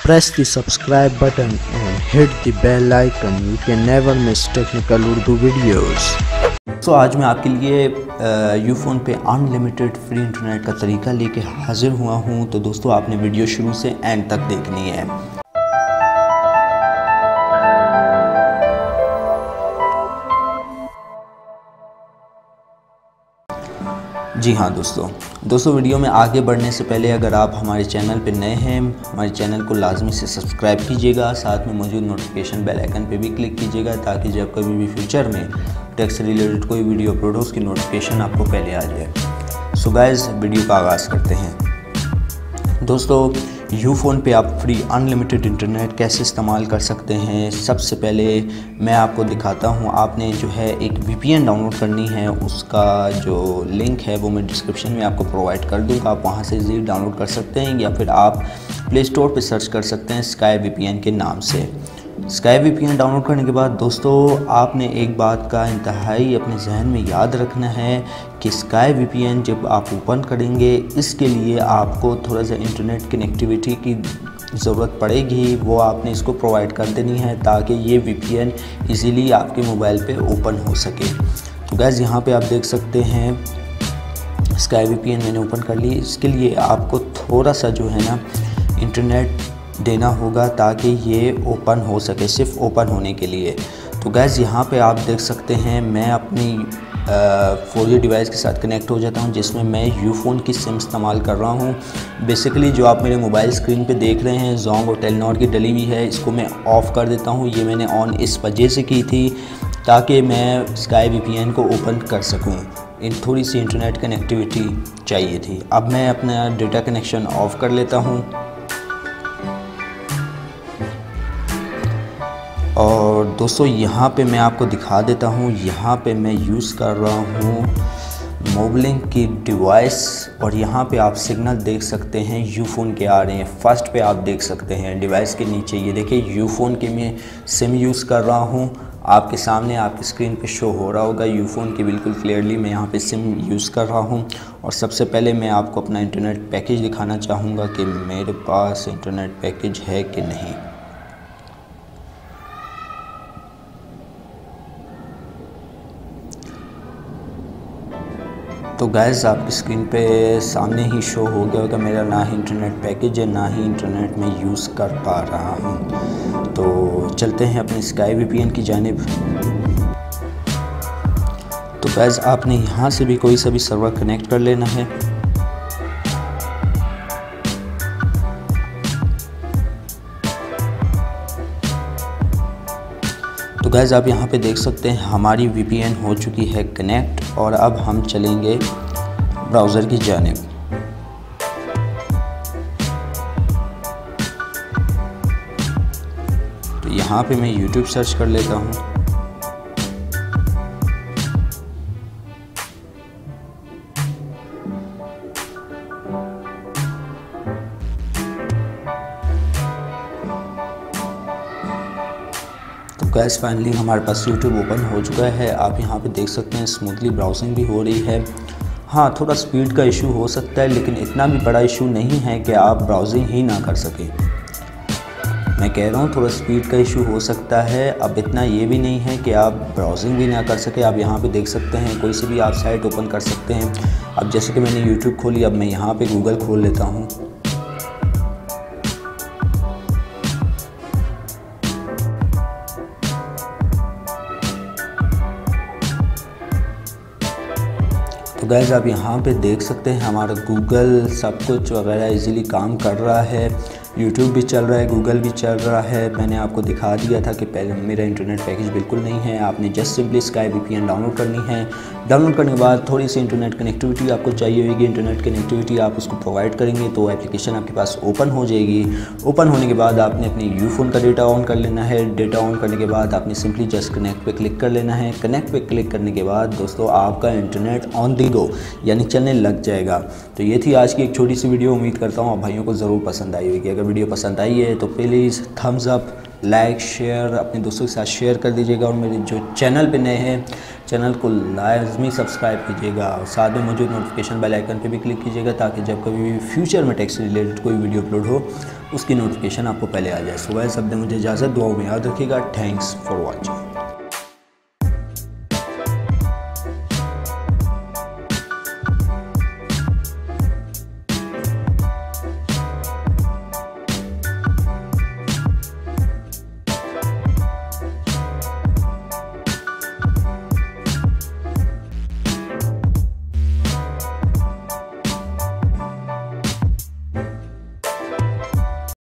Press the subscribe button and hit the bell icon. You can never miss technical Urdu videos. तो आज मैं आपके लिए यूफ़ोन पे अनलिमिटेड फ्री इंटरनेट का तरीका लेके हाज़िर हुआ हूँ। तो दोस्तों आपने वीडियो शुरू से एंड तक देखनी है। जी हाँ दोस्तों वीडियो में आगे बढ़ने से पहले अगर आप हमारे चैनल पे नए हैं, हमारे चैनल को लाजमी से सब्सक्राइब कीजिएगा। साथ में मौजूद नोटिफिकेशन बेल आइकन पे भी क्लिक कीजिएगा ताकि जब कभी भी फ्यूचर में टेक से रिलेटेड कोई वीडियो अपलोड हो उसकी नोटिफिकेशन आपको पहले आ जाए। सो गाइस वीडियो का आगाज़ करते हैं। दोस्तों यूफ़ोन पे आप फ्री अनलिमिटेड इंटरनेट कैसे इस्तेमाल कर सकते हैं, सबसे पहले मैं आपको दिखाता हूं। आपने जो है एक VPN डाउनलोड करनी है, उसका जो लिंक है वो मैं डिस्क्रिप्शन में आपको प्रोवाइड कर दूंगा। आप वहां से इजीली डाउनलोड कर सकते हैं या फिर आप प्ले स्टोर पर सर्च कर सकते हैं स्काई VPN के नाम से। स्काई VPN डाउनलोड करने के बाद दोस्तों आपने एक बात का इंतहाई अपने जहन में याद रखना है कि स्काई VPN जब आप ओपन करेंगे इसके लिए आपको थोड़ा सा इंटरनेट कनेक्टिविटी की ज़रूरत पड़ेगी। वो आपने इसको प्रोवाइड कर देनी है ताकि ये VPN इजीली आपके मोबाइल पे ओपन हो सके। तो गाइस यहाँ पे आप देख सकते हैं स्काई VPN मैंने ओपन कर ली। इसके लिए आपको थोड़ा सा जो है ना इंटरनेट देना होगा ताकि ये ओपन हो सके, सिर्फ ओपन होने के लिए। तो गैस यहाँ पे आप देख सकते हैं मैं अपनी 4G डिवाइस के साथ कनेक्ट हो जाता हूँ जिसमें मैं यूफ़ोन की सिम इस्तेमाल कर रहा हूँ। बेसिकली जो आप मेरे मोबाइल स्क्रीन पे देख रहे हैं जोंग और टेलीनॉर की डली हुई है, इसको मैं ऑफ़ कर देता हूँ। ये मैंने ऑन इस वजह से की थी ताकि मैं स्काई VPN को ओपन कर सकूँ। थोड़ी सी इंटरनेट कनेक्टिविटी चाहिए थी। अब मैं अपना डेटा कनेक्शन ऑफ़ कर लेता हूँ और दोस्तों यहाँ पे मैं आपको दिखा देता हूँ। यहाँ पे मैं यूज़ कर रहा हूँ मोबलिंक की डिवाइस और यहाँ पे आप सिग्नल देख सकते हैं यूफ़ोन के आ रहे हैं। फर्स्ट पे आप देख सकते हैं डिवाइस के नीचे, ये देखिए यूफ़ोन के मैं सिम यूज़ कर रहा हूँ। आपके सामने आपकी स्क्रीन पे शो हो रहा होगा यूफ़ोन की बिल्कुल क्लियरली मैं यहाँ पे सिम यूज़ कर रहा हूँ। और सबसे पहले मैं आपको अपना इंटरनेट पैकेज दिखाना चाहूँगा कि मेरे पास इंटरनेट पैकेज है कि नहीं। तो गाइस आपकी स्क्रीन पे सामने ही शो हो गया होगा मेरा ना ही इंटरनेट पैकेज है ना ही इंटरनेट में यूज़ कर पा रहा हूँ। तो चलते हैं अपनी स्काई VPN की जानिब। तो गाइस आपने यहाँ से भी कोई सा भी सर्वर कनेक्ट कर लेना है। तो गाइस आप यहाँ पे देख सकते हैं हमारी VPN हो चुकी है कनेक्ट और अब हम चलेंगे ब्राउज़र की जानिब। तो यहाँ पे मैं YouTube सर्च कर लेता हूँ। गैस फाइनली हमारे पास YouTube ओपन हो चुका है। आप यहाँ पे देख सकते हैं स्मूथली ब्राउजिंग भी हो रही है। हाँ थोड़ा स्पीड का इशू हो सकता है लेकिन इतना भी बड़ा इशू नहीं है कि आप ब्राउजिंग ही ना कर सकें। मैं कह रहा हूँ थोड़ा स्पीड का इशू हो सकता है, अब इतना ये भी नहीं है कि आप ब्राउजिंग भी ना कर सके। आप यहाँ पे देख सकते हैं कोई सी भी आप साइट ओपन कर सकते हैं। अब जैसे कि मैंने YouTube खोली, अब मैं यहाँ पर गूगल खोल लेता हूँ। तो गाइस आप यहाँ पे देख सकते हैं हमारा गूगल सब कुछ वगैरह इजीली काम कर रहा है। YouTube भी चल रहा है, गूगल भी चल रहा है। मैंने आपको दिखा दिया था कि पहले मेरा इंटरनेट पैकेज बिल्कुल नहीं है। आपने just simply sky VPN download करनी है। डाउनलोड करने के बाद थोड़ी सी इंटरनेट कनेक्टिविटी आपको चाहिए होगी। इंटरनेट कनेक्टिविटी आप उसको प्रोवाइड करेंगे तो एप्लीकेशन आपके पास ओपन हो जाएगी। ओपन होने के बाद आपने अपनी यूफ़ोन का डेटा ऑन कर लेना है। डेटा ऑन करने के बाद आपने सिंपली जस्ट कनेक्ट पे क्लिक कर लेना है। कनेक्ट पे क्लिक करने के बाद दोस्तों आपका इंटरनेट ऑन द गो यानी चलने लग जाएगा। तो ये थी आज की एक छोटी सी वीडियो। उम्मीद करता हूँ आप भाइयों को ज़रूर पसंद आई होगी। अगर वीडियो पसंद आई है तो please Thums up like share अपने दोस्तों के साथ शेयर कर दीजिएगा, और मेरे जो चैनल पे नए हैं चैनल को लाजमी सब्सक्राइब कीजिएगा, और साथ में मौजूद नोटिफिकेशन बेल आइकन पे भी क्लिक कीजिएगा ताकि जब कभी भी फ्यूचर में टेक से रिलेटेड कोई वीडियो अपलोड हो उसकी नोटिफिकेशन आपको पहले आ जाए। सुबह शब्द मुझे इजाज़त, दुआओं में याद रखिएगा। Thanks for watching.